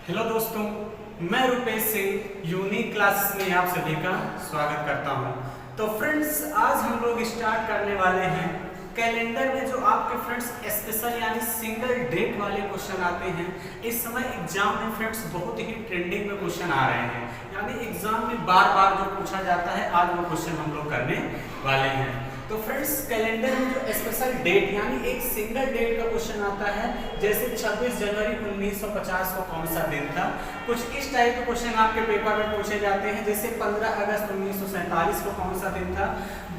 Hello दोस्तों, मैं Rupesh Singh unique classes में आप सभी का स्वागत करता हूं। तो फ्रेंड्स, आज हम लोग स्टार्ट करने वाले हैं कैलेंडर में जो आपके फ्रेंड्स स्पेशल यानी सिंगल डेट वाले क्वेश्चन आते हैं। इस समय एग्जाम में फ्रेंड्स बहुत ही ट्रेंडिंग में क्वेश्चन आ रहे हैं, यानी एग्जाम में बार बार जो पूछा जाता है, आज वो क्वेश्चन हम लोग करने वाले हैं। तो फ्रेंड्स, कैलेंडर में जो स्पेशल डेट यानी एक सिंगल डेट का क्वेश्चन आता है, जैसे 26 जनवरी 1950 को कौन सा दिन था, कुछ इस टाइप के क्वेश्चन आपके पेपर में पूछे जाते हैं। जैसे 15 अगस्त 1947 को कौन सा दिन था,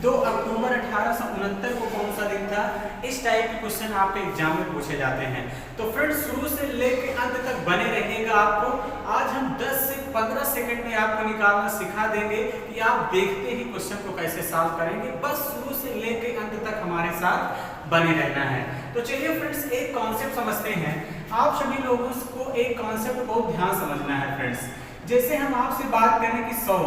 2 अक्टूबर 1869 को कौन सा दिन था, इस टाइप के क्वेश्चन आपके एग्जाम में पूछे जाते हैं। तो फ्रेंड्स, शुरू से लेकर अंत तक बने रहिएगा। आपको आज हम 10 से 15 सेकंड में आपको निकालना सिखा देंगे कि आप देखते ही क्वेश्चन को कैसे सॉल्व करेंगे। बस शुरू से लेकर अंत तक हमारे साथ बने रहना है। तो चलिए फ्रेंड्स, एक कॉन्सेप्ट समझते हैं। आप सभी लोगों को एक कॉन्सेप्ट बहुत ध्यान समझना है फ्रेंड्स। जैसे हम आपसे बात करें कि 100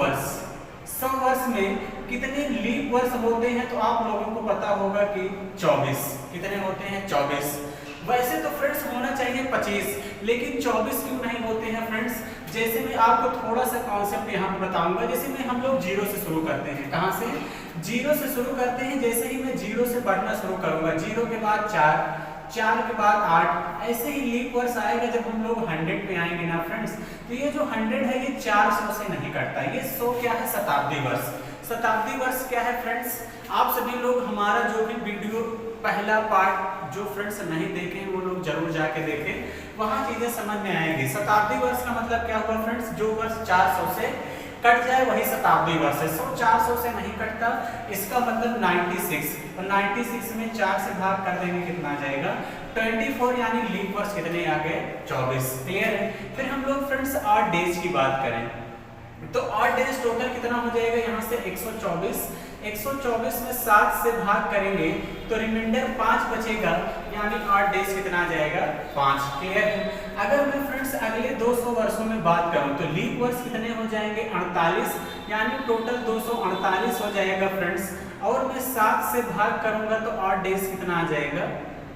वर्ष में कितने लीप वर्ष होते हैं, तो आप लोगों को पता होगा कि 24। कितने होते हैं? 24। वैसे तो फ्रेंड्स होना चाहिए 25, लेकिन 24 क्यों नहीं होते हैं फ्रेंड्स? जैसे मैं आपको थोड़ा सा कॉन्सेप्ट यहाँ पे बताऊंगा। जैसे मैं हम लोग 0 से शुरू करते हैं। कहाँ से? 0 से शुरू करते हैं। जैसे ही मैं 0 से बढ़ना शुरू करूंगा, 0 के बाद 4 के बाद 8, ऐसे ही लीप वर्ष आएगा जब हम लोग 100 पे आएंगे ना फ्रेंड्स। तो ये जो 100 है, ये 400 से नहीं कटता। ये 100 क्या है? शताब्दी वर्ष। शताब्दी वर्ष क्या है फ्रेंड्स? आप सभी लोग हमारा जो भी वीडियो पहला पार्ट जो फ्रेंड्स नहीं देखे वो लोग जरूर जाके देखें, वहां चीजें समझ में आएंगी। शताब्दी वर्ष का मतलब क्या हुआ फ्रेंड्स? जो वर्ष 400 से कट जाए वही शताब्दी वर्ष है। 400 से नहीं कटता, इसका मतलब 96। और 96 में 4 से भाग कर देंगे, कितना आ जाएगा? 24, यानी लीप वर्ष कितने आ गए? 24। क्लियर है? फिर हम लोग फ्रेंड्स 8 डेज की बात करें तो 8 डेज टोटल कितना हो जाएगा? यहाँ से 124 में 7 से भाग करेंगे तो रिमाइंडर 5 बचेगा, यानी 8 डेज कितना आ जाएगा? 5। क्लियर है? अगर मैं फ्रेंड्स अगले 200 वर्षों में बात करूं तो लीप वर्ष कितने हो जाएंगे? 48, यानी टोटल 248 हो जाएगा फ्रेंड्स। और मैं 7 से भाग करूंगा तो 8 डेज कितना आ जाएगा?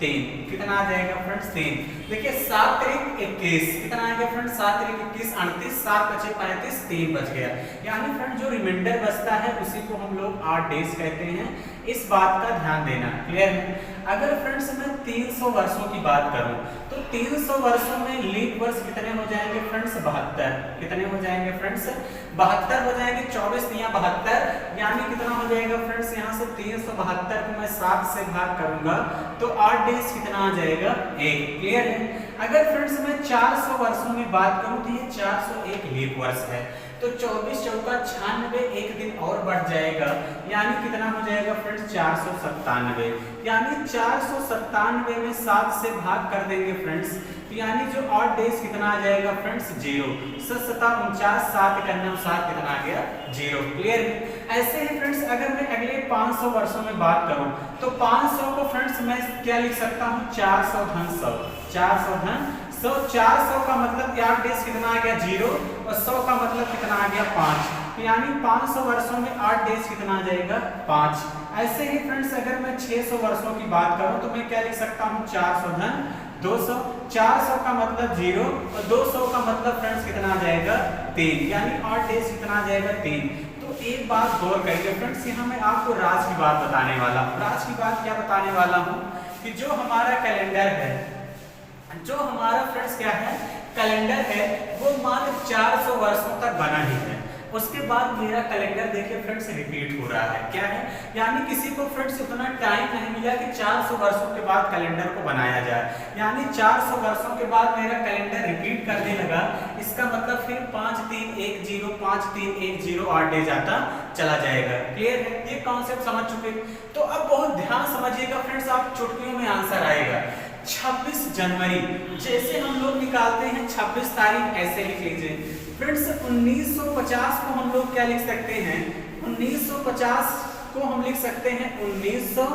3। कितना आ जाएगा फ्रेंड्स? 3। देखिए 7 तारीख 21 कितना आ गया फ्रेंड्स? 7 तारीख 21 38, 7 बचे 35, 3 बच गया। यानी फ्रेंड जो रिमाइंडर बचता है उसी को हम लोग 8 डेज कहते हैं। इस बात का ध्यान देना। क्लियर है? अगर फ्रेंड्स मैं 300 वर्षों की बात करूं तो 300 वर्षों में लीप वर्ष कितने हो जाएंगे फ्रेंड्स? 72। कितने हो जाएंगे फ्रेंड्स? 72 हो जाएंगे। 24 या 72, यानी कितना हो जाएगा फ्रेंड्स? यहाँ से 372 को मैं 7 से भाग करूंगा तो 8 डेज कितना आ जाएगा? 1। क्लियर है? अगर फ्रेंड्स मैं 400 वर्षों में बात करूं तो ये 401 लीप वर्ष है। तो 24 चौका 96, एक दिन और बढ़ जाएगा, यानी कितना हो जाएगा फ्रेंड्स? 497। यानी 497 में 7 से भाग कर देंगे फ्रेंड्स, तो यानी जो 8 डेज कितना आ जाएगा फ्रेंड्स? 0। 7 7 करना 7 कितना आ गया? 0। क्लियर है? ऐसे ही फ्रेंड्स अगर मैं अगले 500 वर्षों में बात करूं तो 500 को फ्रेंड्स मैं क्या लिख सकता हूं? 400 धन 100। 400 धन 100। 400 का मतलब 8 डेज कितना आ गया? 0। और 100 का मतलब कितना आ गया? 5। यानी 500 वर्षों में 8 डेज कितना आ जाएगा? 5। ऐसे ही फ्रेंड्स अगर मैं 600 वर्षों की बात करूं तो मैं क्या लिख सकता हूं? 400 धन 200। 400 का मतलब 0 और 200 का मतलब फ्रेंड्स कितना आ जाएगा? 3। यानी 8 डेज कितना आ जाएगा? 3। तो एक बात गौर करिए फ्रेंड्स, यहाँ मैं आपको राज की बात बताने वाला हूँ। राज की बात क्या बताने वाला हूँ कि जो हमारा कैलेंडर है, जो हमारा फ्रेंड्स क्या है कैलेंडर है, वो मात्र 400 वर्षों तक बना ही है। उसके बाद मेरा कैलेंडर देखिए फ्रेंड्स रिपीट हो रहा है। क्या है? यानी किसी को फ्रेंड्स उतना टाइम नहीं मिला कि 400 वर्षों के बाद कैलेंडर को बनाया जाए, यानी 400 वर्षों के बाद मेरा कैलेंडर रिपीट करने लगा। इसका मतलब फिर 5 3 1 0 5 3 1 0 8 डेज आता चला जाएगा। क्लियर है? ये कॉन्सेप्ट समझ चुके? तो अब बहुत ध्यान समझिएगा फ्रेंड्स, आप चुटकियों में आंसर आएगा। 26 जनवरी जैसे हम लोग निकालते हैं 26 तारीख ऐसे लिख लीजिए फ्रेंड्स। 1950 को हम लोग क्या लिख सकते हैं? 1950 को हम लिख सकते हैं 1900।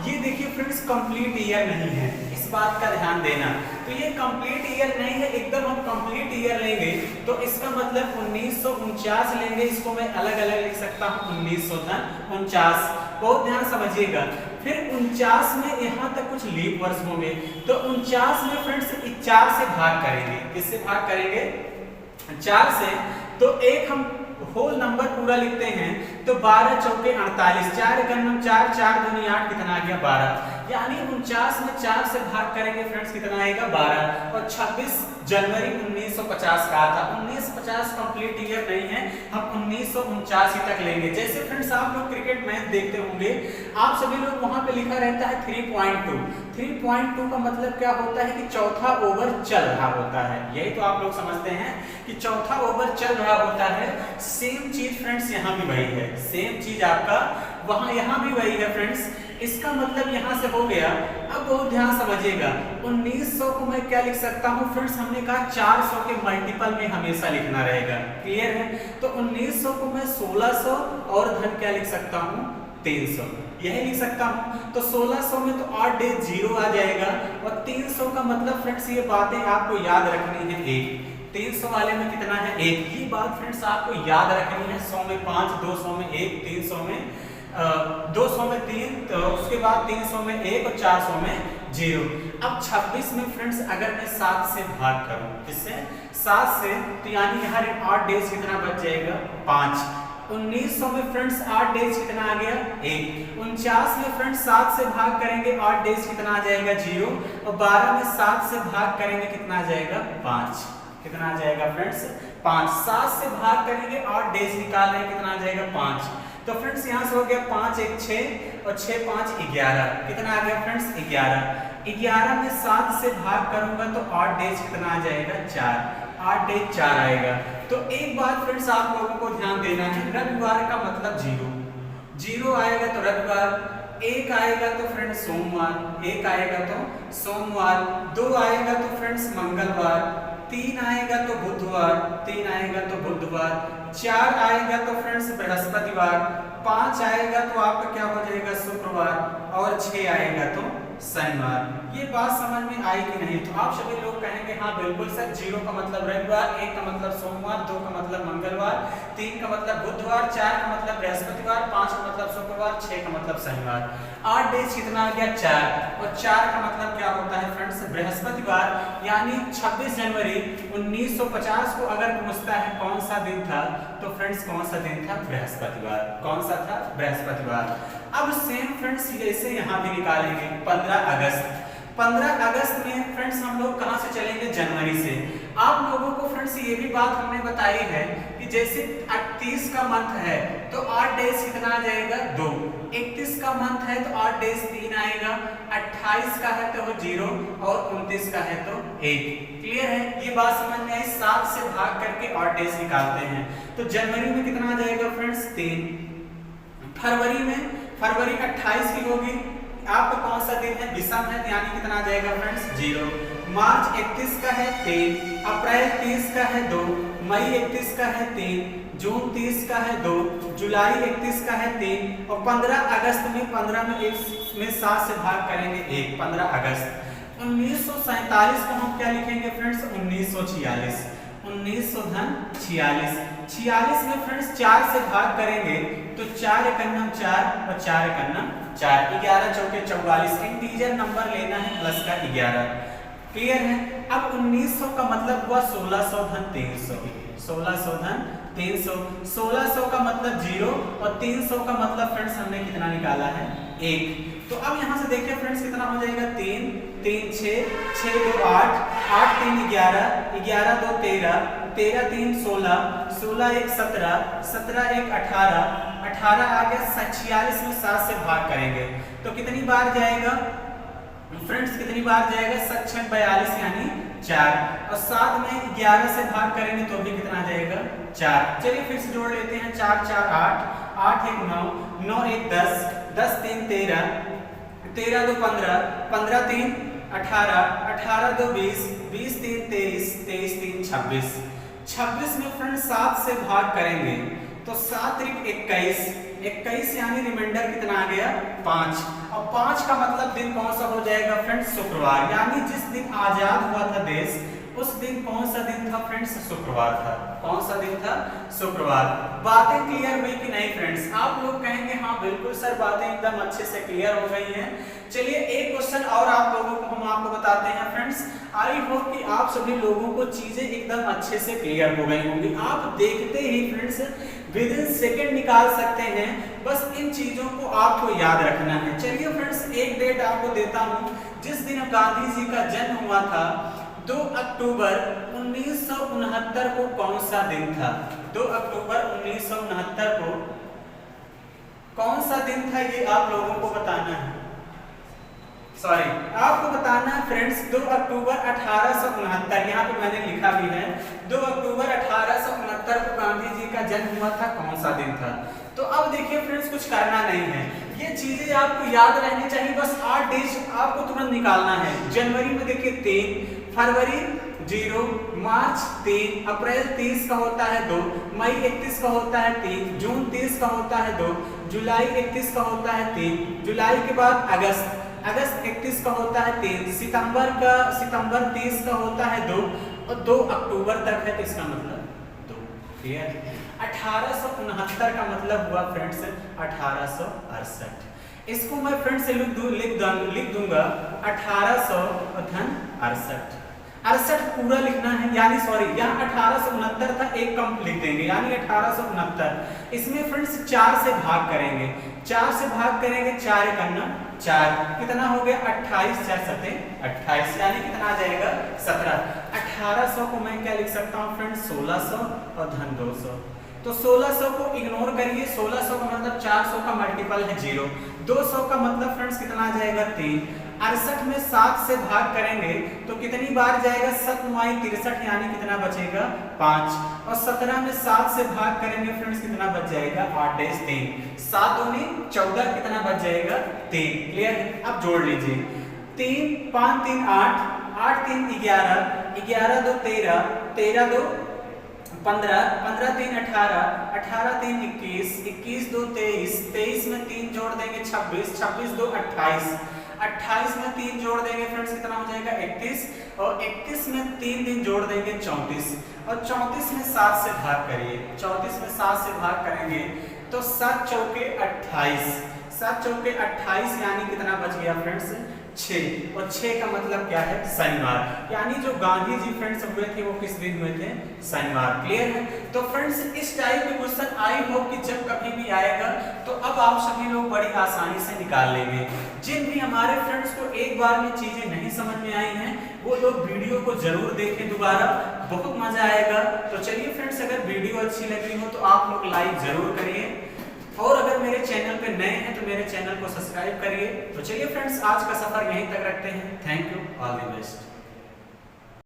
ये देखिए फ्रेंड्स कंप्लीट ईयर नहीं है, इस बात का ध्यान देना। तो ये कंप्लीट ईयर नहीं है, एकदम हम कंप्लीट ईयर लेंगे तो इसका मतलब 1949 लेंगे। इसको मैं अलग अलग लिख सकता हूँ 1949। बहुत ध्यान समझिएगा। फिर 49 में यहाँ तक कुछ लीप वर्ष होंगे, तो 49 में फ्रेंड्स 4 से भाग करेंगे। किससे भाग करेंगे? 4 से। तो एक हम होल नंबर पूरा लिखते हैं, तो 12 चौके 48, 4 एकम 4, 4 दूनी 8, कितना आ गया 12। यानी 49 में 4 से भाग करेंगे फ्रेंड्स, कितना आएगा 12। और 26 जनवरी 1950 का था। 1950 कंप्लीट ईयर नहीं है, हम 1949 तक लेंगे। जैसे फ्रेंड्स आप लोग क्रिकेट मैच देखते होंगे, आप सभी लोग वहां पे लिखा रहता है 3.2। 3.2 का मतलब क्या होता है कि चौथा ओवर चल रहा होता है। यही तो आप लोग समझते हैं कि चौथा ओवर चल रहा होता है। सेम चीज फ्रेंड्स यहाँ भी वही है, सेम चीज आपका वहां यहाँ भी वही है फ्रेंड्स। इसका मतलब यहाँ से हो गया। अब बहुत ध्यान समझिएगा, 1900 को मैं क्या लिख सकता हूँ फ्रेंड्स, हमने कहा 400 के मल्टीपल में हमेशा लिखना रहेगा। क्लियर है? तो 1900 को मैं 1600 और धन क्या लिख सकता हूँ 300, यही लिख सकता हूँ। तो 1600 में तो 8 डेज 0 आ जाएगा, और 300 का मतलब फ्रेंड्स ये बातें आपको याद रखनी है। 300 वाले में कितना है 1, ये बात फ्रेंड्स आपको याद रखनी है। 100 में 5, 200 में 1, 300 में 200 में 3, तो उसके बाद 300 में 1 और 400 में 0। अब 26 में फ्रेंड्स अगर मैं 7 से भाग करूं, किससे? 7 से, तो यानी यहाँ 8 डेज कितना बच जाएगा 5। 1900 में फ्रेंड्स 8 डेज कितना आ गया 1। 49 में फ्रेंड्स 7 से भाग करेंगे 8 डेज कितना आ जाएगा 0। और 12 में 7 से भाग करेंगे कितना आ जाएगा 5। कितना आ जाएगा फ्रेंड्स 5। 7 से भाग करेंगे 8 डेज निकाल रहे हैं, कितना आ जाएगा 5। तो फ्रेंड्स यहाँ से हो गया 5 1 6 और 6 5 11, कितना आ गया फ्रेंड्स 11। 11 में 7 से भाग करूंगा तो 8 डेज कितना आ जाएगा 4, 8 डेज 4 आएगा। तो एक बात फ्रेंड्स आप लोगों को ध्यान देना है, रविवार का मतलब 0, 0 आएगा तो रविवार, 1 आएगा तो फ्रेंड्स सोमवार, 1 आएगा तो सोमवार, 2 आएगा तो फ्रेंड्स मंगलवार, 3 आएगा तो बुधवार, 3 आएगा तो बुधवार, 4 आएगा तो फ्रेंड्स बृहस्पतिवार, 5 आएगा तो आपका क्या हो जाएगा शुक्रवार, और 6 आएगा तो शनिवार। ये बात समझ में आई कि नहीं? तो आप सभी लोग कहेंगे हाँ बिल्कुल सर। 0 का मतलब रविवार, 1 का मतलब सोमवार, 2 का मतलब मंगलवार, 3 का मतलब बुधवार, 4 का मतलब बृहस्पतिवार, 5 का मतलब शुक्रवार, 6 का मतलब शनिवार। 8 डेज कितना आ गया 4, और 4 का मतलब क्या होता है फ्रेंड्स बृहस्पतिवार। यानी 26 जनवरी 1950 को अगर पूछता है कौन सा दिन था, तो फ्रेंड्स कौन सा दिन था? बृहस्पतिवार। कौन सा था? बृहस्पतिवार। अब सेम फ्रेंड्स जैसे यहाँ भी निकालेंगे 15 अगस्त। 15 अगस्त में फ्रेंड्स हम लोग कहाँ से चलेंगे? जनवरी से। आप लोगों को फ्रेंड्स ये भी बात हमने बताई है कि जैसे 38 का मंथ है तो 8 डेज कितना आ जाएगा 2, 31 का मंथ है तो 8 डेज 3 आएगा, 28 का है तो 0 और 29 का है तो 1। क्लियर है? ये बात समझ में आई। 7 से भाग करके 8 डेज निकालते हैं, तो जनवरी में कितना आ जाएगा फ्रेंड्स 3। फरवरी में, फरवरी 28 की होगी, आपका कौन सा दिन है? विषम है, यानी कितना आ जाएगा फ्रेंड्स 0। मार्च 31 का है 3, अप्रैल 30 का है 2, मई 31 का है 3, जून 30 का है 2, जुलाई 31 का है 3, और 15 अगस्त में 15 में 1 में 7 से भाग करेंगे 1, 15 अगस्त। 1947 को हम क्या लिखेंगे फ्रेंड्स? 1946, 1900 धन 46। 46 में फ्रेंड्स 4 से भाग करेंगे तो 4 एकन्नम 4 और 4 एकन्नम 4, 11 चौके 44। इंटीजर नंबर लेना है प्लस का 11। क्लियर है? अब 1900 का मतलब हुआ 1600 धन 300, 1600 धन 300। 1600 का मतलब 0 और 300 का मतलब फ्रेंड्स हमने कितना निकाला है 1। तो अब यहाँ से देखिए फ्रेंड्स कितना हो जाएगा 3 3 6 6 2 8 8 3 11 11 2 13 13 3 16 16 1 17 17 1 18 18 आ गया 46 में 7 से भाग करेंगे तो कितनी बार जाएगा फ्रेंड्स? कितनी बार जाएगा? 7 6 42 यानी 4, और 7 में 11 से भाग करेंगे तो भी कितना जाएगा 4। चलिए फिर से जोड़ लेते हैं। 4 4 8 8 1 9 9 1 10 10 3 13 13 2 15 15 3 18 18 2 20 20 3 23 23 3 26। 26 में फ्रेंड्स 7 से भाग करेंगे तो 7 त्रिक 21 21 यानी रिमाइंडर कितना आ गया 5, और 5 का मतलब दिन कौन सा हो जाएगा फ्रेंड्स? शुक्रवार। यानी जिस दिन आजाद हुआ था देश उस दिन कौन सा दिन था फ्रेंड्स? शुक्रवार था। कौन सा दिन था? शुक्रवार। बातें क्लियर हुई कि नहीं फ्रेंड्स? आप लोग कहेंगे हाँ बिल्कुल सर, बातें एकदम अच्छे से क्लियर हो गई हैं। चलिए एक क्वेश्चन और आप लोगों को हम आपको बताते हैं फ्रेंड्स। आई होप कि आप सभी लोगों को चीजें एकदम अच्छे से क्लियर हो गई होंगी। आप देखते ही फ्रेंड्स विद इन सेकेंड निकाल सकते हैं। बस इन चीजों को आपको याद रखना है। चलिए फ्रेंड्स एक डेट आपको देता हूं जिस दिन गांधी जी का जन्म हुआ था। 2 अक्टूबर 1969 को कौन सा दिन था? 2 अक्टूबर 1969 को कौन सा दिन था, ये आप लोगों को बताना है। सॉरी, आपको बताना है फ्रेंड्स 2 अक्टूबर 1869। यहाँ पे मैंने लिखा भी है 2 अक्टूबर 1869 को गांधी जी का जन्म हुआ था। कौन सा दिन था? तो अब देखिए फ्रेंड्स, कुछ करना नहीं है, ये चीजें आपको याद रहनी चाहिए। बस 8 डेज आपको तुरंत निकालना है। जनवरी में देखिए 3, फरवरी 0, मार्च 3, अप्रैल 30 का होता है 2, मई 31 का होता है 3, जून 30 का होता है 2, जुलाई 31 का होता है 3, जुलाई के बाद अगस्त 31 का होता है 3, सितंबर 30 का होता है 2 और 2 अक्टूबर तक है, तो इसका मतलब 2। क्लियर? 1869 का मतलब हुआ फ्रेंड्स 1868। इसको मैं फ्रेंड्स लिख दूंगा 1868। 68 पूरा लिखना है, यानी सॉरी यहाँ 1869 था, एक कम लिख देंगे यानी 1869। इसमें फ्रेंड्स 4 से भाग करेंगे, 4 से भाग करेंगे, 4 एक अन्ना 4, कितना हो गया 28, 4 सते 28, यानी कितना आ जाएगा 17। 1800 को मैं क्या लिख सकता हूँ फ्रेंड्स 1600 और धन 200। तो 1600 को इग्नोर करिए, 1600 का मतलब 400 का मल्टीपल है 0, 200 का मतलब फ्रेंड्स कितना आ जाएगा 3। 68 में 7 से भाग करेंगे तो कितनी बार जाएगा 7 9 63, यानी कितना बचेगा 5। और 17 में 7 से भाग करेंगे फ्रेंड्स कितना बच जाएगा 8 3, 7 दूनी 14, कितना बच जाएगा 3। क्लियर? अब जोड़ लीजिए 3 5 3 8, 8 3 11, 11 2 13, 13 2 15, 15 3 18, 18 3 21, 21 2 23, 23 में 3 जोड़ देंगे 26, 26 2 28, 28 में 3 जोड़ देंगे फ्रेंड्स कितना हो जाएगा 31, और 31 में 3 दिन जोड़ देंगे 34, और 34 में 7 से भाग करिए, 34 में 7 से भाग करेंगे तो 7 चौके 28, 7 चौके 28, यानी कितना बच गया फ्रेंड्स 6, और 6 का मतलब क्या है शनिवार, यानी जो गांधी जी फ्रेंड्स हुए थे वो किस दिन हुए थे? शनिवार। क्लियर है? तो फ्रेंड्स इस टाइप के क्वेश्चन आई होप कि जब कभी भी आएगा तो अब आप सभी लोग बड़ी आसानी से निकाल लेंगे। जिन भी हमारे फ्रेंड्स को एक बार में चीजें नहीं समझ में आई हैं वो लोग वीडियो को जरूर देखें दोबारा, बहुत मजा आएगा। तो चलिए फ्रेंड्स, अगर वीडियो अच्छी लगी हो तो आप लोग लाइक जरूर करिए, और अगर मेरे चैनल पे नए हैं तो मेरे चैनल को सब्सक्राइब करिए। तो चलिए फ्रेंड्स, आज का सफर यहीं तक रखते हैं। Thank you, all the best.